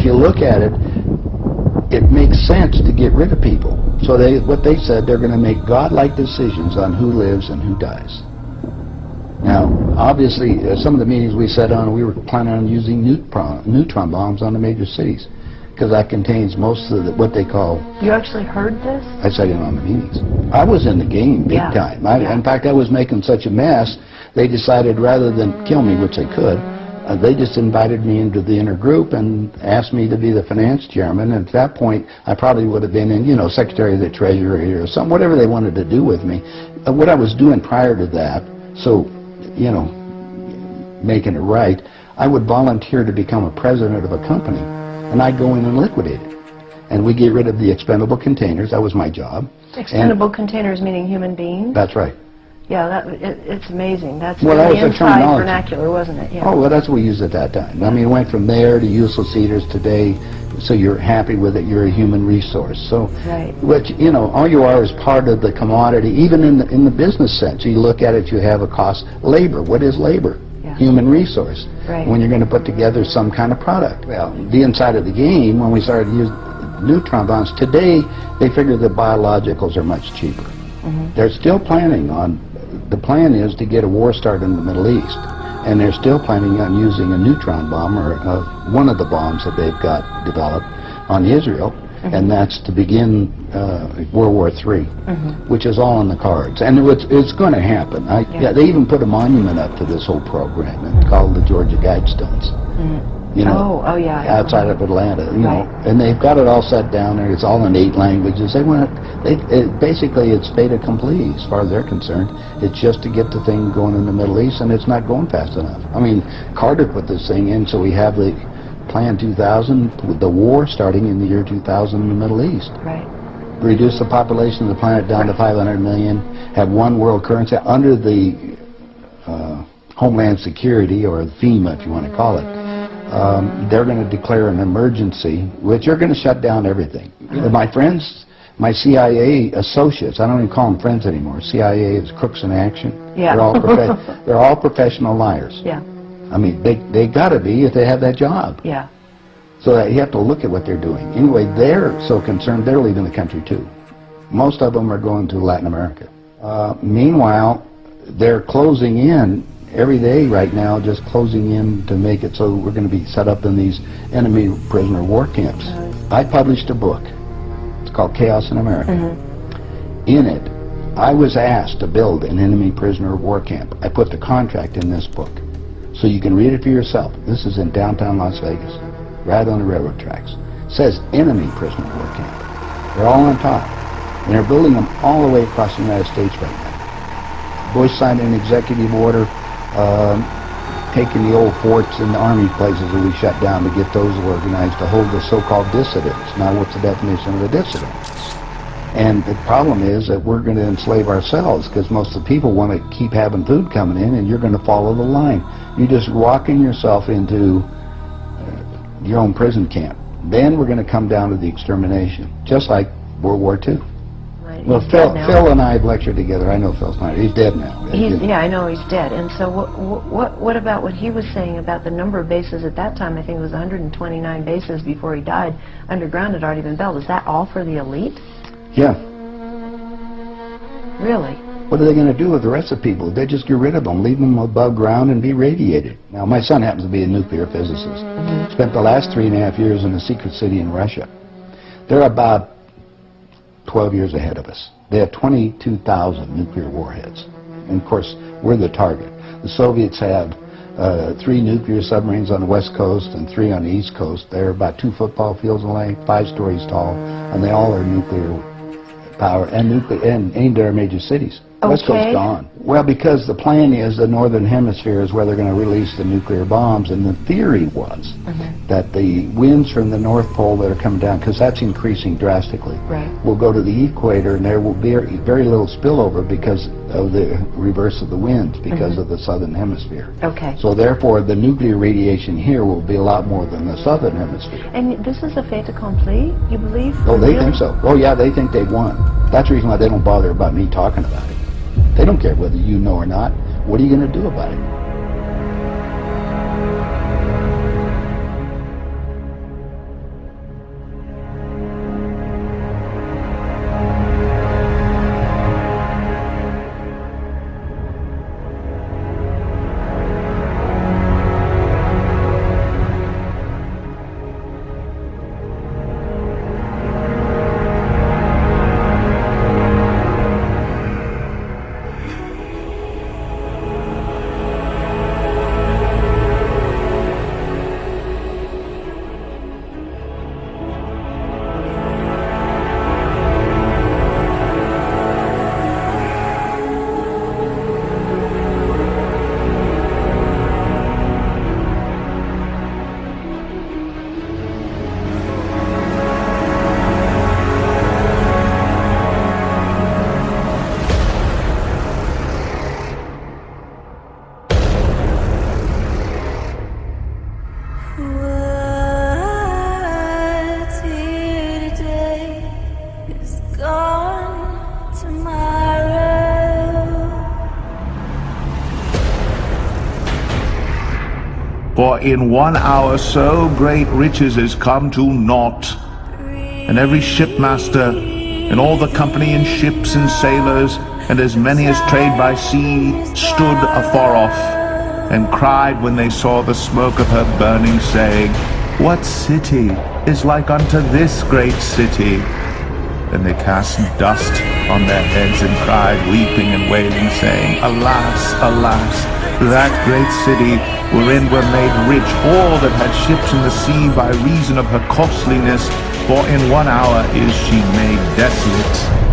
you look at it, it makes sense to get rid of people. So what they said, they're going to make godlike decisions on who lives and who dies. Now, obviously, some of the meetings we sat on, we were planning on using neutron bombs on the major cities, because that contains most of what they call... You actually heard this? I sat in on the meetings. I was in the game big time. In fact, I was making such a mess, they decided rather than kill me, which they could, they just invited me into the inner group and asked me to be the finance chairman. And at that point, I probably would have been in, Secretary of the Treasury or something, whatever they wanted to do with me. What I was doing prior to that, so, making it right, I would volunteer to become a president of a company, and I'd go in and liquidate it. And we get rid of the expendable containers. That was my job. Expendable containers meaning human beings? That's right. Yeah, it's amazing. That's well, that was the inside vernacular, wasn't it? Yeah. Oh, well, that's what we used at that time. I mean, it went from there to useless eaters today, so you're happy with it, you're a human resource. So, which, all you are is part of the commodity, even in the business sense. You look at it, you have a cost. Labor, what is labor? Human resource. When you're going to put together some kind of product. Well, the inside of the game, when we started using neutron bombs, today they figure that biologicals are much cheaper. They're still planning on, the plan is to get a war started in the Middle East, and they're still planning on using a neutron bomb, or one of the bombs that they've got developed on Israel, and that's to begin World War III, which is all in the cards. And it's going to happen. They even put a monument up to this whole program. It's called the Georgia Guidestones. Outside of Atlanta, and they've got it all set down there. It's all in 8 languages. Basically, it's fait accompli as far as they're concerned. It's just to get the thing going in the Middle East, and it's not going fast enough. I mean, Carter put this thing in, so we have the Plan 2000, with the war starting in the year 2000 in the Middle East. Reduce the population of the planet down to 500 million, have one world currency under the Homeland Security, or FEMA if you want to call it. They're going to declare an emergency, which are going to shut down everything. My friends, my CIA associates, I don't even call them friends anymore. CIA is crooks in action. They're all professional liars. I mean, they got to be if they have that job. So that you have to look at what they're doing. Anyway, they're so concerned they're leaving the country too. Most of them are going to Latin America. Meanwhile, they're closing in every day right now, just closing in to make it so we're going to be set up in these enemy prisoner war camps. I published a book. It's called Chaos in America. In it, I was asked to build an enemy prisoner war camp. I put the contract in this book, so you can read it for yourself. This is in downtown Las Vegas, right on the railroad tracks. It says enemy prisoner war camp. They're all on top, and they're building them all the way across the United States right now. Bush signed an executive order taking the old forts and the army places that we shut down to get those organized to hold the so-called dissidents. Now, what's the definition of a dissident? And the problem is that we're going to enslave ourselves, because most of the people want to keep having food coming in, and you're going to follow the line. You're just walking yourself into your own prison camp. Then we're going to come down to the extermination, just like World War II. Well, Phil and I have lectured together. I know Phil's not. He's dead now. Yeah, I know he's dead. And so what about what he was saying about the number of bases at that time? I think it was 129 bases before he died. Underground had already been built. Is that all for the elite? Yeah. Really? What are they going to do with the rest of the people? They just get rid of them, leave them above ground, and be radiated. Now, my son happens to be a nuclear physicist. Spent the last 3.5 years in a secret city in Russia. They're about 12 years ahead of us. They have 22,000 nuclear warheads. And of course, we're the target. The Soviets have 3 nuclear submarines on the west coast and 3 on the east coast. They're about 2 football fields in length, 5 stories tall, and they all are nuclear power and aimed at our major cities. West Coast gone. Well, because the plan is the northern hemisphere is where they're going to release the nuclear bombs, and the theory was that the winds from the North Pole that are coming down, because that's increasing drastically, will go to the equator, and there will be very little spillover because of the reverse of the winds, because of the southern hemisphere. So therefore, the nuclear radiation here will be a lot more than the southern hemisphere. And this is a fait accompli, you believe? Oh, they think so. Oh, yeah, they think they've won. That's the reason why they don't bother about me talking about it. They don't care whether you know or not. What are you going to do about it? For in 1 hour so great riches is come to naught. And every shipmaster, and all the company in ships and sailors, and as many as trade by sea, stood afar off, and cried when they saw the smoke of her burning, saying, What city is like unto this great city? Then they cast dust on their heads and cried, weeping and wailing, saying, Alas, alas, that great city, wherein were made rich all that had ships in the sea by reason of her costliness, for in 1 hour is she made desolate.